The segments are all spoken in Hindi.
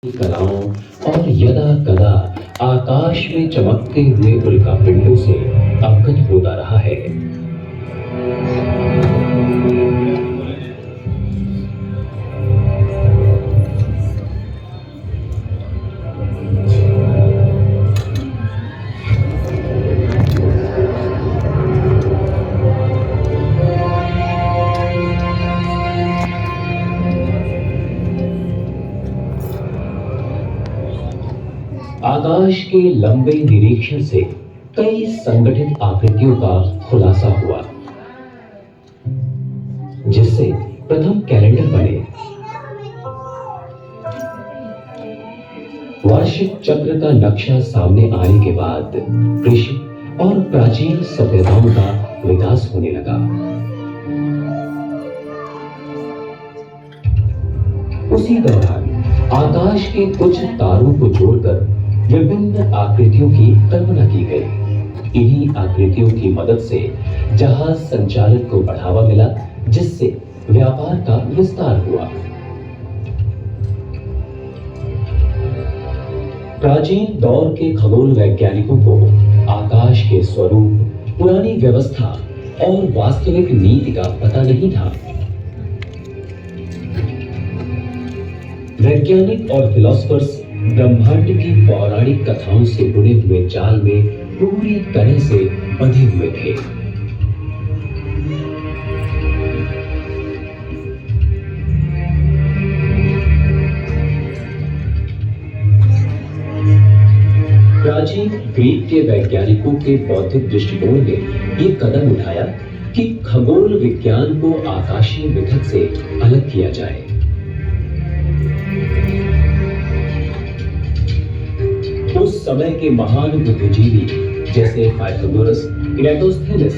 कलाओं और यदा कदा आकाश में चमकते हुए उल्कापिंडों से अवगत होता रहा है। आकाश के लंबे निरीक्षण से कई संगठित आकृतियों का खुलासा हुआ, जिससे प्रथम कैलेंडर बने। वार्षिक चक्र का नक्शा सामने आने के बाद कृषि और प्राचीन सभ्यताओं का विकास होने लगा। उसी दौरान आकाश के कुछ तारों को जोड़कर विभिन्न आकृतियों की कल्पना की गई। इन्हीं आकृतियों की मदद से जहाज संचालन को बढ़ावा मिला, जिससे व्यापार का विस्तार हुआ। प्राचीन दौर के खगोल वैज्ञानिकों को आकाश के स्वरूप, पुरानी व्यवस्था और वास्तविक नीति का पता नहीं था। वैज्ञानिक और फिलोसफर्स ब्रह्मांड की पौराणिक कथाओं से बुने हुए जाल में पूरी तरह से बंधे हुए थे। प्राचीन ग्रीक के वैज्ञानिकों के बौद्धिक दृष्टिकोण ने ये कदम उठाया कि खगोल विज्ञान को आकाशीय मिथक से अलग किया जाए। उस समय के महान बुद्धिजीवी जैसे पाइथागोरस, इराटोस्थेनेस,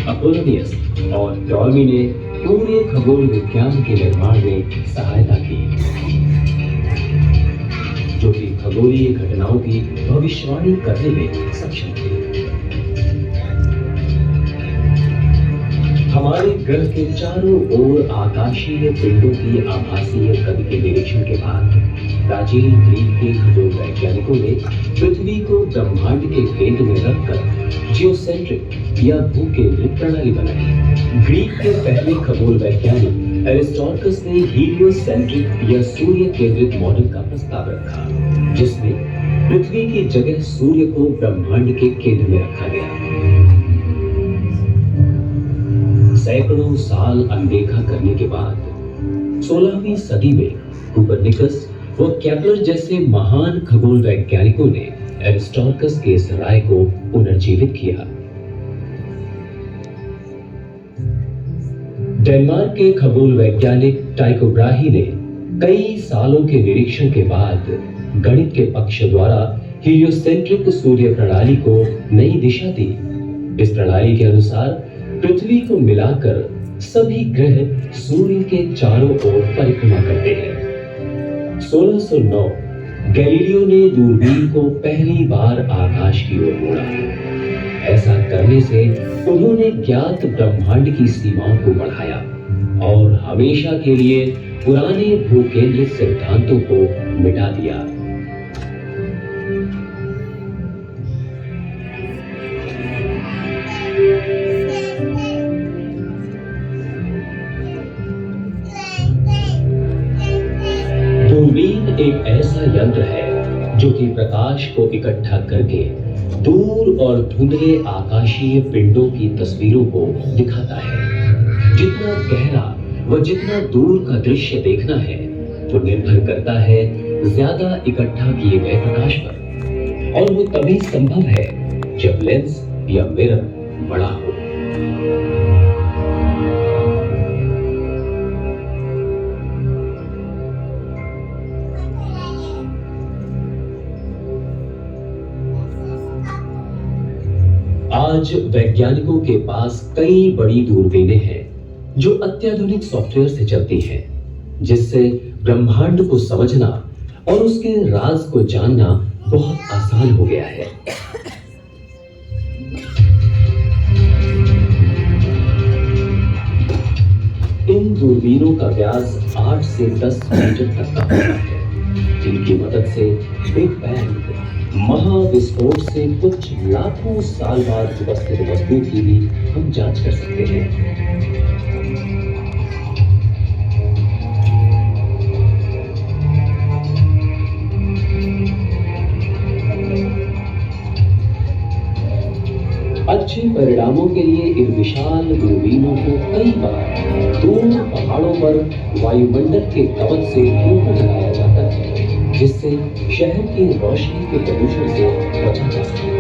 अपोलोनियस और टॉलमी ने पूरे खगोल विज्ञान के निर्माण में सहायता की, जो कि खगोलीय घटनाओं की भविष्यवाणी करने में सक्षम थे। हमारे ग्रह के चारों ओर आकाशीय पिंडों की आभासीय गति के निरीक्षण के बाद प्राचीन ग्रीक के खगोल वैज्ञानिकों ने पृथ्वी को ब्रह्मांड के केंद्र में रखकर जियोसेंट्रिक या भूकेंद्रित प्रणाली बनाई। ग्रीक के पहले खगोल वैज्ञानिक एरिस्टॉर्कस ने हीलियोसेंट्रिक या सूर्य केंद्रित मॉडल का प्रस्ताव रखा, जिसमें पृथ्वी की जगह सूर्य को ब्रह्मांड के केंद्र में रखा गया। सैकड़ों साल अनदेखा करने के बाद 16वीं सदी में कोपरनिकस व केपलर जैसे महान खगोल वैज्ञानिकों ने एरिस्टॉर्कस के इस राय को पुनर्जीवित किया। डेनमार्क के खगोल वैज्ञानिक टाइको ब्राही ने कई सालों के निरीक्षण के बाद गणित के पक्ष द्वारा हीलियोसेंट्रिक सूर्य प्रणाली को नई दिशा दी। इस प्रणाली के अनुसार पृथ्वी को मिलाकर सभी ग्रह सूर्य के चारों ओर परिक्रमा करते हैं। 1609 गैलीलियो ने दूरबीन को पहली बार आकाश की ओर मोड़ा। ऐसा करने से उन्होंने ज्ञात ब्रह्मांड की सीमाओं को बढ़ाया और हमेशा के लिए पुराने भूकेंद्रित सिद्धांतों को मिटा दिया। दूरबीन एक ऐसा यंत्र है जो कि प्रकाश को इकट्ठा करके दूर और धुंधले आकाशीय पिंडों की तस्वीरों को दिखाता है। जितना गहरा व जितना दूर का दृश्य देखना है, वो निर्भर करता है ज्यादा इकट्ठा किए गए प्रकाश पर, और वो तभी संभव है जब लेंस या मिरर बड़ा हो। आज वैज्ञानिकों के पास कई बड़ी दूरबीनें हैं जो अत्याधुनिक सॉफ्टवेयर से चलती हैं, जिससे ब्रह्मांड को समझना और उसके राज को जानना बहुत आसान हो गया है। इन दूरबीनों का व्यास 8 से 10 मीटर तक का होता है। जिनकी मदद से बिग बैंग महाविस्फोट से कुछ लाखों साल बाद उपस्थित वस्तुओं की भी हम जांच कर सकते हैं। अच्छे परिणामों के लिए इन विशाल दूरबीनों को कई बार दूर पहाड़ों पर वायुमंडल के कवच से ऊपर लगाया जाता है, जिससे शहर की रोशनी के प्रदूषण से बचा जा सके।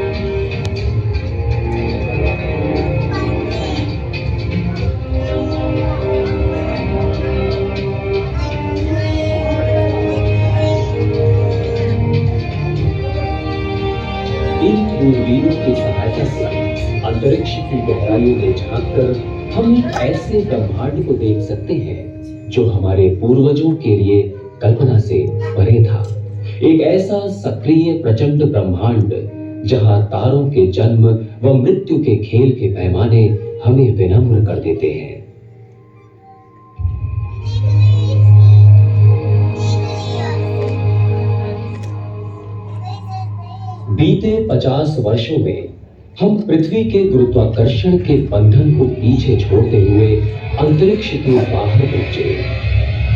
इन दूरबीनों की सहायता से अंतरिक्ष की गहराइयों में झांककर हम एक ऐसे ब्रह्मांड को देख सकते हैं जो हमारे पूर्वजों के लिए कल्पना से परे था। एक ऐसा सक्रिय प्रचंड ब्रह्मांड जहां तारों के जन्म व मृत्यु के खेल के पैमाने हमें विनम्र कर देते हैं। बीते 50 वर्षों में हम पृथ्वी के गुरुत्वाकर्षण के बंधन को पीछे छोड़ते हुए अंतरिक्ष के बाहर पहुंचे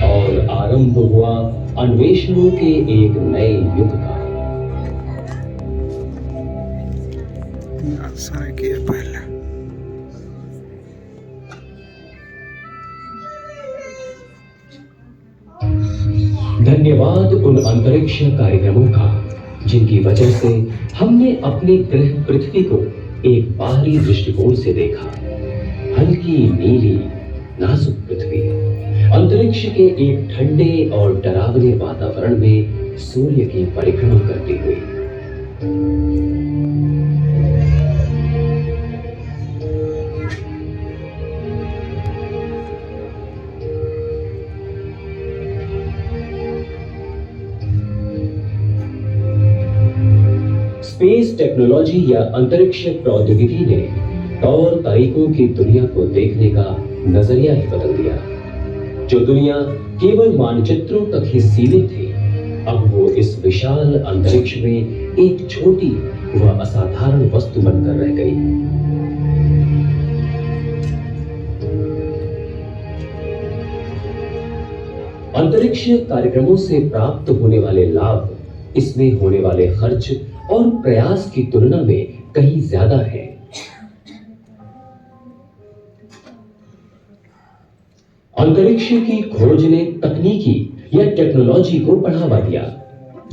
और आरंभ हुआ अन्वेषणों के एक नए युग का। धन्यवाद उन अंतरिक्ष कार्यक्रमों का जिनकी वजह से हमने अपने ग्रह पृथ्वी को एक बाहरी दृष्टिकोण से देखा। हल्की नीली नाजुक पृथ्वी अंतरिक्ष के एक ठंडे और डरावने वातावरण में सूर्य की परिक्रमा करती हुई। स्पेस टेक्नोलॉजी या अंतरिक्ष प्रौद्योगिकी ने तौर तरीकों की दुनिया को देखने का नजरिया ही बदल दिया। जो दुनिया केवल मानचित्रों तक ही सीमित थी, अब वो इस विशाल अंतरिक्ष में एक छोटी व असाधारण वस्तु बनकर रह गई। अंतरिक्ष कार्यक्रमों से प्राप्त होने वाले लाभ इसमें होने वाले खर्च और प्रयास की तुलना में कहीं ज्यादा है। अंतरिक्ष की खोज ने तकनीकी या टेक्नोलॉजी को बढ़ावा दिया,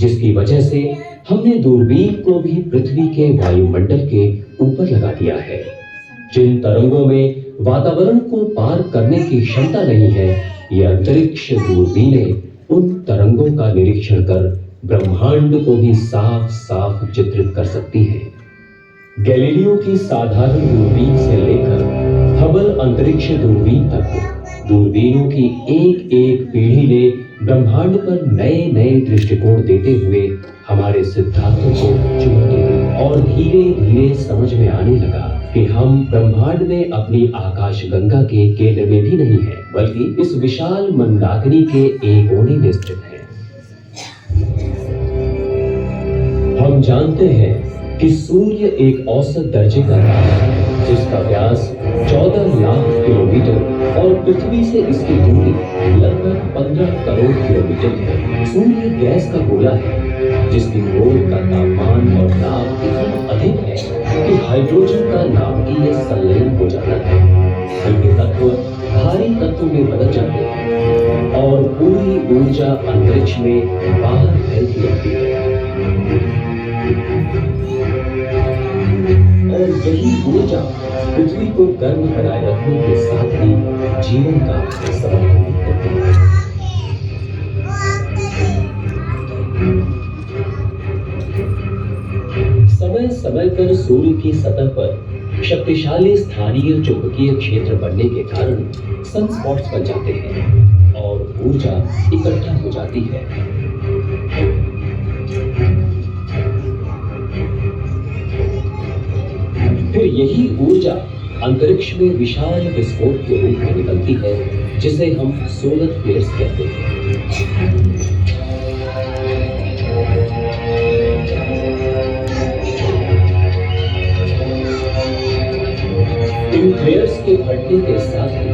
जिसकी वजह से हमने दूरबीन को भी पृथ्वी के वायुमंडल के ऊपर लगा दिया है। जिन तरंगों में वातावरण को पार करने की क्षमता नहीं है, ये अंतरिक्ष दूरबीनें उन तरंगों का निरीक्षण कर ब्रह्मांड को भी साफ साफ चित्रित कर सकती हैं। गैलीलियो की साधारण दूरबीन से लेकर हबल अंतरिक्ष दूरबीन तक दूरबीनों की एक एक पीढ़ी ने ब्रह्मांड पर नए नए दृष्टिकोण देते हुए हमारे सिद्धांतों को चुनौती दी और धीरे धीरे समझ में आने लगा कि हम ब्रह्मांड में अपनी आकाश गंगा के केंद्र में भी नहीं है, बल्कि इस विशाल मंदाकिनी के एक कोने में स्थित है। हम जानते हैं कि सूर्य एक औसत दर्जे का तारा है, जिसका व्यास 14 लाख किलोमीटर और पृथ्वी से इसकी दूरी लगभग 15 करोड़ किलोमीटर है। सूर्य गैस का गोला है, जिसकी कोर का तापमान और दाब इतना अधिक है कि हाइड्रोजन का नाभिकीय संलयन हो जाता है। हल्के तत्व भारी तत्व में बदल जाते हैं और पूरी ऊर्जा अंतरिक्ष में बाहर फैलती रहती है। और यही ऊर्जा पृथ्वी को गर्म बनाए रखने के साथ ही जीवन का समर्थन करती है। समय समय पर सूर्य की सतह पर शक्तिशाली स्थानीय चुंबकीय क्षेत्र बनने के कारण सनस्पॉट्स बन जाते हैं और ऊर्जा इकट्ठा हो जाती है। फिर यही ऊर्जा अंतरिक्ष में विशाल विस्फोट के रूप में निकलती है, जिसे हम सोलर फ्लेयर्स कहते हैं। हटने के साथ ही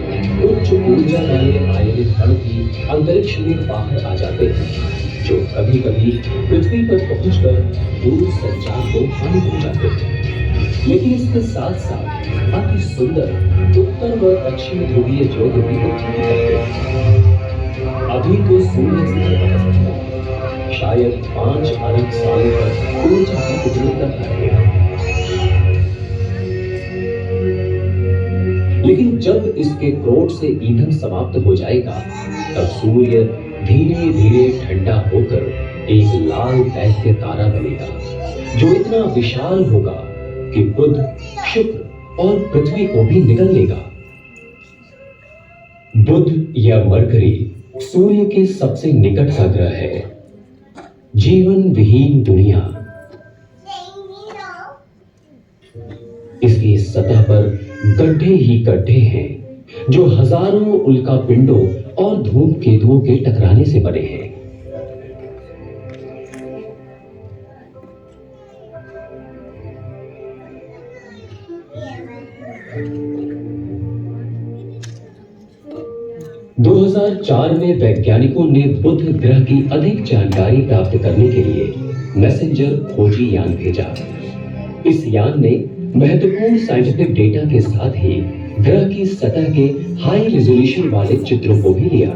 उच्च ऊर्जा वाले आयनिक कण भी अंतरिक्ष में बाहर आ जाते हैं, जो कभी कभी पृथ्वी पर पहुंचकर दूर संचार को हानि पहुंचाते हैं। लेकिन इसके साथ साथ अति सुंदर उत्तर व दक्षिण ध्रुवीय ज्योति भी उत्पन्न करते हैं। अभी तो सूर्य स्तर पर है, शायद 5 अरब सालों तक ऊर्जा का वितरण करता रहेगा। लेकिन जब इसके क्रोध से ईंधन समाप्त हो जाएगा, तब सूर्य धीरे धीरे ठंडा होकर एक लाल दैत्य तारा बनेगा, जो इतना विशाल होगा कि बुध, शुक्र और पृथ्वी को भी निगल लेगा। बुध या मरकरी सूर्य के सबसे निकट का ग्रह है। जीवन विहीन दुनिया इसकी सतह पर गड्ढे ही गड्ढे हैं, जो हजारों उल्का पिंडों और धूमकेतुओं के टकराने से बने हैं। दो 2004 में वैज्ञानिकों ने बुध ग्रह की अधिक जानकारी प्राप्त करने के लिए मैसेंजर खोजी यान भेजा। इस यान ने महत्वपूर्ण साइंटिफिक डेटा के साथ ही ग्रह की सतह के हाई रेजोल्यूशन वाले चित्रों को भी लिया।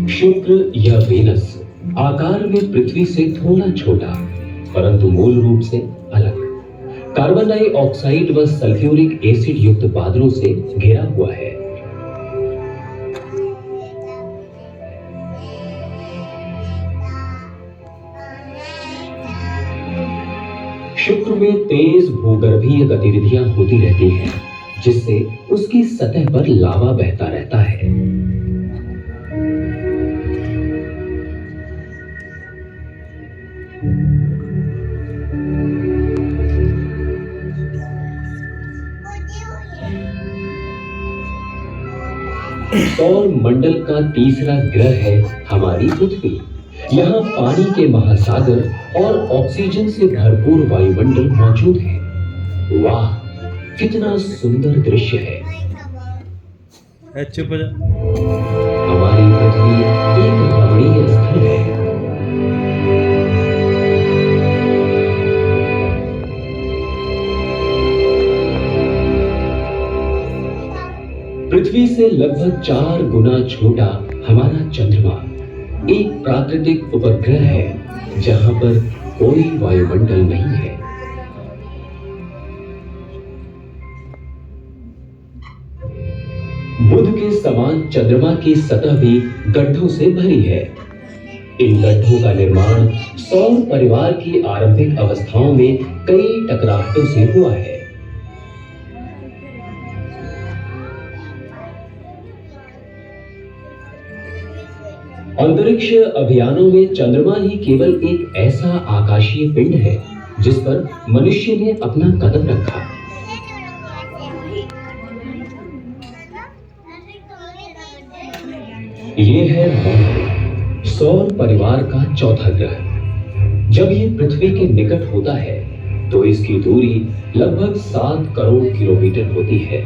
शुक्र या वेनस आकार में पृथ्वी से थोड़ा छोटा, परंतु मूल रूप से अलग, कार्बन डाइऑक्साइड व सल्फ्यूरिक एसिड युक्त बादलों से घिरा हुआ है। शुक्र में तेज भूगर्भीय गतिविधियां होती रहती हैं, जिससे उसकी सतह पर लावा बहता रहता है। सौर मंडल का तीसरा ग्रह है हमारी पृथ्वी। यहाँ पानी के महासागर और ऑक्सीजन से भरपूर वायुमंडल मौजूद है। वाह, कितना सुंदर दृश्य है। चुप हो जा। हमारी पृथ्वी एक रमणीय स्थल है। पृथ्वी से लगभग 4 गुना छोटा हमारा चंद्रमा एक प्राकृतिक उपग्रह है, जहां पर कोई वायुमंडल नहीं है। बुध के समान चंद्रमा की सतह भी गड्ढों से भरी है। इन गड्ढों का निर्माण सौर परिवार की आरंभिक अवस्थाओं में कई टकराहटों से हुआ है। अंतरिक्ष अभियानों में चंद्रमा ही केवल एक ऐसा आकाशीय पिंड है जिस पर मनुष्य ने अपना कदम रखा। ये है मंगल, सौर परिवार का चौथा ग्रह। जब ये पृथ्वी के निकट होता है तो इसकी दूरी लगभग 7 करोड़ किलोमीटर होती है।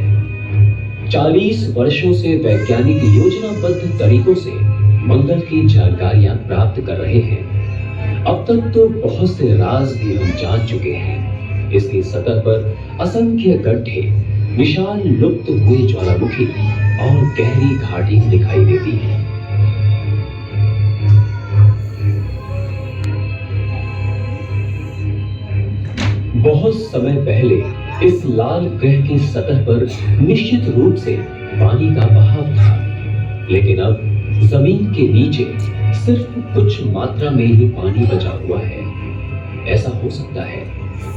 40 वर्षों से वैज्ञानिक योजनाबद्ध तरीकों से मंगल की जानकारियां प्राप्त कर रहे हैं। अब तक तो बहुत से राज भी हम जान चुके हैं। इसकी सतह पर असंख्य गड्ढे, विशाल लुप्त हुए ज्वालामुखी और गहरी घाटियां दिखाई देती हैं। बहुत समय पहले इस लाल ग्रह की सतह पर निश्चित रूप से पानी का बहाव था, लेकिन अब जमीन के नीचे सिर्फ कुछ मात्रा में ही पानी बचा हुआ है। ऐसा हो सकता है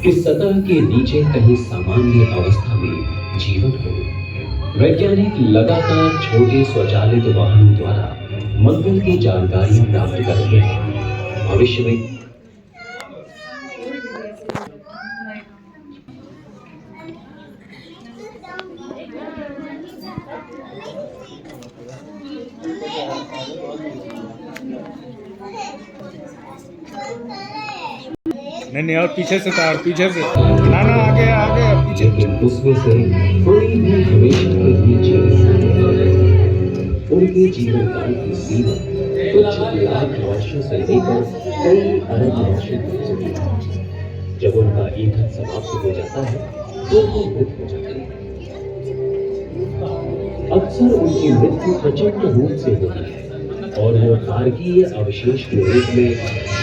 कि सतह के नीचे कहीं सामान्य अवस्था में जीवन हो। वैज्ञानिक लगातार छोटे स्वचालित वाहनों द्वारा मंगल की जानकारियां प्राप्त कर रहे हैं। भविष्य में नहीं नहीं, और पीछे से था, और पीछे से ना ना, आगे आगे पीछे। लेकिन उसमें से कोई भी हमेशा के लिए जीवित नहीं रहा। उनके जीवन काल की सीमा कुछ लाख वर्षों से लेकर कई अरब वर्षों तक होती है। जब उनका ईंधन समाप्त हो जाता है तो वो मृत हो जाते हैं। अक्सर उनकी मृत्यु प्रचंड रूप से होती है और वो तारकीय अवशेष के रूप में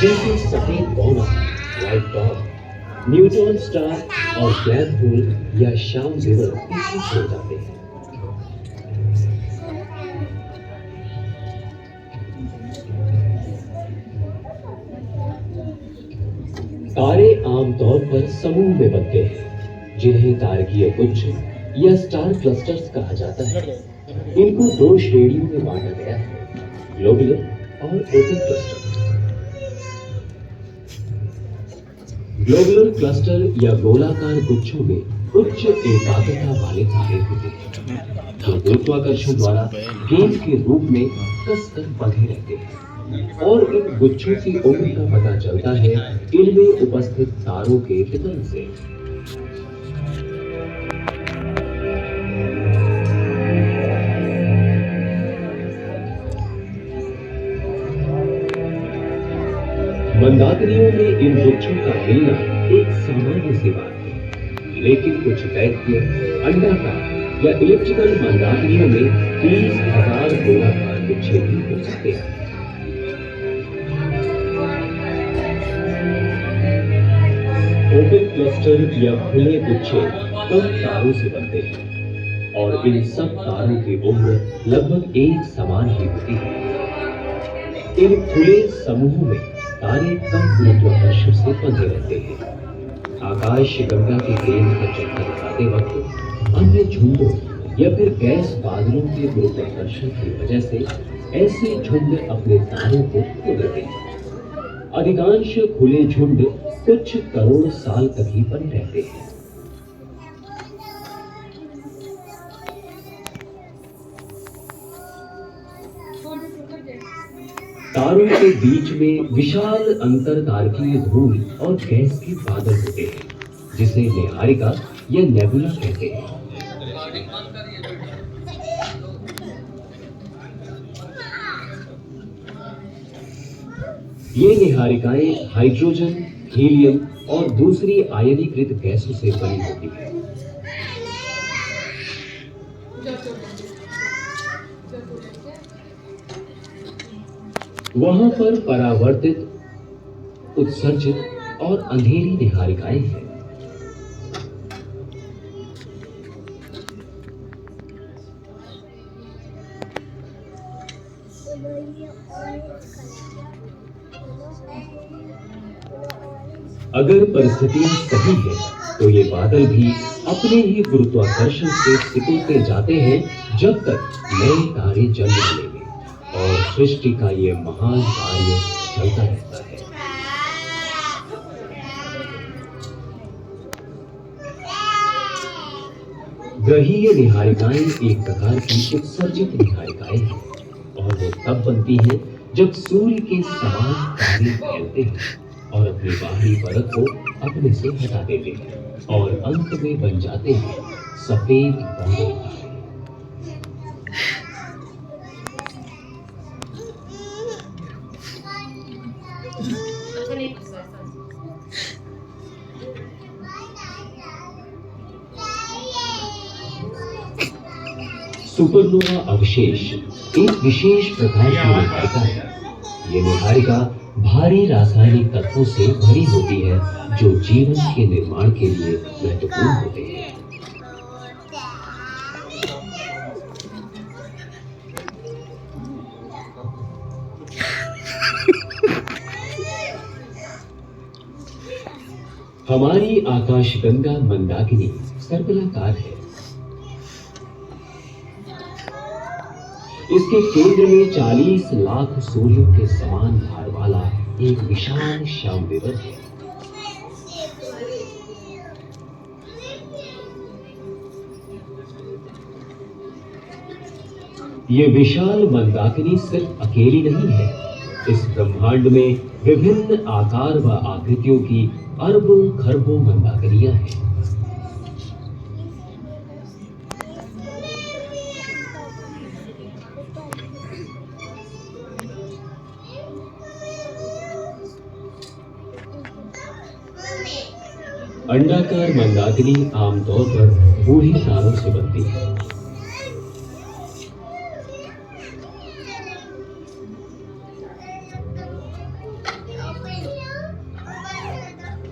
जैसे सफेद बौना, व्हाइट डॉग, न्यूट्रॉन स्टार और ब्लैक होल या शाम दिवर पीछे छोड़ जाते हैं। तारे आमतौर पर समूह में बनते हैं जिन्हें तारकीय गुच्छ या स्टार क्लस्टर्स कहा जाता है। इनको दो श्रेणियों में बांटा गया है, ग्लोबुलर और ओपन क्लस्टर। ग्लोबुलर क्लस्टर या गोलाकार गुच्छों में उच्च एकाग्रता वाले तारे होते हैं जो गुरुत्वाकर्षण द्वारा गेंद के रूप में कसकर बंधे रहते हैं और इन गुच्छों की उम्र का पता चलता है इनमें उपस्थित तारों के वितरण से। मंदाकिनियों में इन गुच्छों का मिलना एक सामान्य सी बात है, लेकिन कुछ दैत्य, अंडाकार या इलेक्ट्रिकल मंदाकिनियों में 30,000 गोलाकार गुच्छे भी हो सकते हैं। ओपन क्लस्टर या खुले गुच्छे कम तारों से बनते हैं और इन सब तारों की उम्र लगभग एक समान ही होती है। इन खुले समूहों में तारे कम गुरुत्वाकर्षण से बंधे रहते हैं। आकाश गंगा के केंद्र पर चक्कर लगाते वक्त अन्य झुंडों या फिर गैस बादलों के गुरुत्वाकर्षण की वजह से ऐसे झुंड अपने तारों को खो देते हैं। अधिकांश खुले झुंड कुछ करोड़ साल तक ही बने रहते हैं। तारों के बीच में विशाल अंतरतारकीय धूल और गैस के बादल होते हैं जिसे निहारिका या नेबुला कहते हैं। ये निहारिकाएं हाइड्रोजन, हीलियम और दूसरी आयनीकृत गैसों से बनी होती है। वहां पर परावर्तित, उत्सर्जित और अंधेरी निहारिकाएं हैं। अगर परिस्थितियां सही है तो ये बादल भी अपने ही गुरुत्वाकर्षण से सिकुड़ते जाते हैं जब तक नए तारे जन्म लेंगे और सृष्टि का ये महान कार्य चलता रहता है। ग्रहीय निहारिकाएं एक प्रकार की उत्सर्जित निहारिकाएं हैं और वो तब बनती हैं जब सूर्य के समान तारे फैलते हैं और अपनी बाहरी परत को अपने से हटा देते हैं और अंत में बन जाते हैं सफेद बौने तारे। सुपरनोवा अवशेष एक विशेष प्रकार की निहारिका है। ये निहारिका भारी रासायनिक तत्वों से भरी होती है जो जीवन के निर्माण के लिए महत्वपूर्ण होते हैं। हमारी आकाशगंगा मंदाकिनी सर्पिलाकार है। इसके केंद्र में 40 लाख सूर्यों के समान भार वाला एक विशाल श्यामविवर है। ये विशाल मंदाकिनी सिर्फ अकेली नहीं है। इस ब्रह्मांड में विभिन्न आकार व आकृतियों की अरबों खरबों मंदाकिनियां हैं। अंडाकार मंदाकिनी आमतौर पर बूढ़ी तारों से बनती है।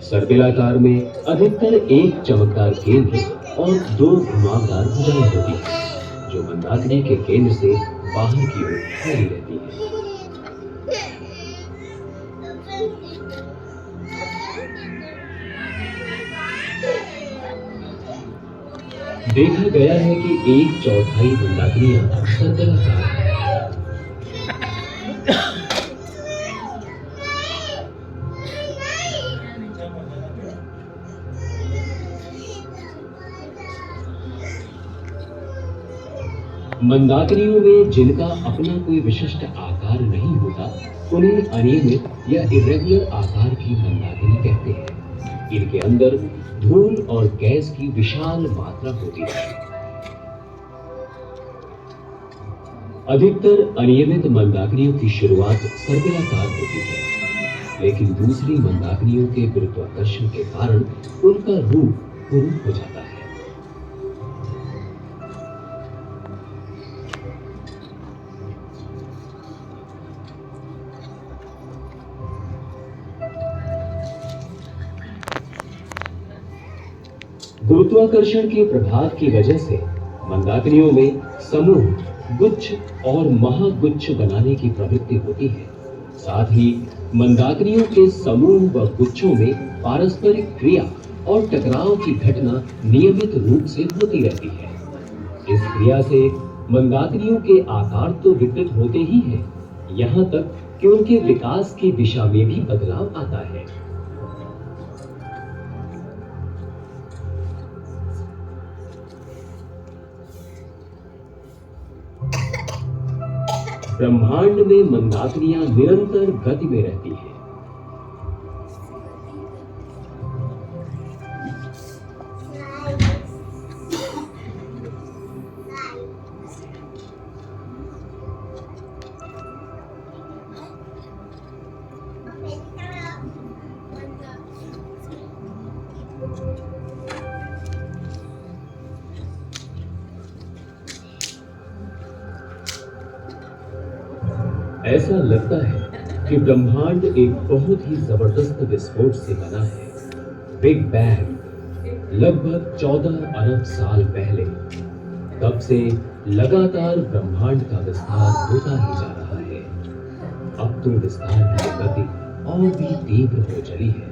सर्पिलाकार में अधिकतर एक चमकदार केंद्र और दो घुमावदार भुजाएं होती हैं, जो मंदाकिनी के केंद्र से बाहर की ओर फैली रहती है। देखा गया है कि 1/4 मंदाकिनियां सर्पिलाकार हैं। मंदाकिनियों में जिनका अपना कोई विशिष्ट आकार नहीं होता, उन्हें अनियमित या इरेगुलर आकार की मंदाकिनी कहते हैं। इनके अंदर धूल और गैस की विशाल मात्रा होती है। अधिकतर अनियमित मंदाकिनियों की शुरुआत सर्पिलाकार होती है, लेकिन दूसरी मंदाकिनियों के गुरुत्वाकर्षण के कारण उनका रूप कुरूप हो जाता है। गुरुत्वाकर्षण के प्रभाव की वजह से मंदाकिनियों में समूह, गुच्छ और महागुच्छ बनाने की प्रवृत्ति होती है। साथ ही मंदाकिनियों के समूह व गुच्छों में पारस्परिक क्रिया और टकराव की घटना नियमित रूप से होती रहती है। इस क्रिया से मंदाकिनियों के आकार तो विकृत होते ही हैं, यहाँ तक कि उनके विकास की दिशा में भी बदलाव आता है। ब्रह्मांड में मंदाकिनियां निरंतर गति में रहती हैं। ऐसा लगता है कि ब्रह्मांड एक बहुत ही जबरदस्त विस्फोट से बना है। बिग बैंग लगभग 14 अरब साल पहले। तब से लगातार ब्रह्मांड का विस्तार होता ही जा रहा है। अब तो विस्तार की गति और भी तीव्र हो चली है।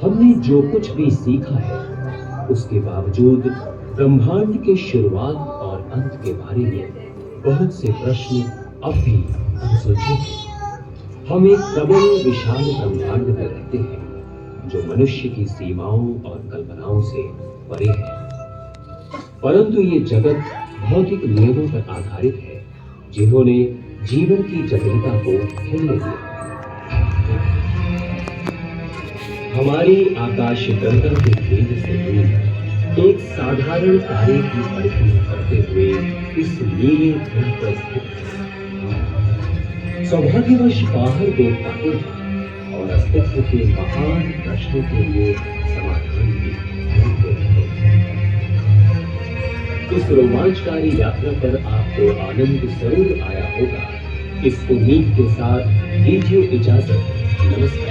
हमने जो कुछ भी सीखा है, उसके बावजूद ब्रह्मांड के शुरुआत और अंत के बारे में बहुत से प्रश्न अब भी अनसुलझे हैं। हम एक प्रबल विशाल ब्रह्मांड में रहते हैं, जो मनुष्य की सीमाओं और कल्पनाओं से परे है। परंतु ये जगत भौतिक नियमों पर आधारित है, जिन्होंने जीवन की जटिलता को खेलने दिया। हमारी आकाश गंगा के केंद्र से दूर एक साधारण तारे की परिक्रमा करते हुए इस नीले ग्रह पर स्थित है। सौभाग्यवश बाहर देख पाते हैं और अस्तित्व के महान प्रश्नों के लिए समाधान भी ढूंढते रहते हैं। इस रोमांचकारी यात्रा पर आपको आनंद जरूर आया होगा। इस उम्मीद के साथ दीजिए इजाजत। नमस्कार।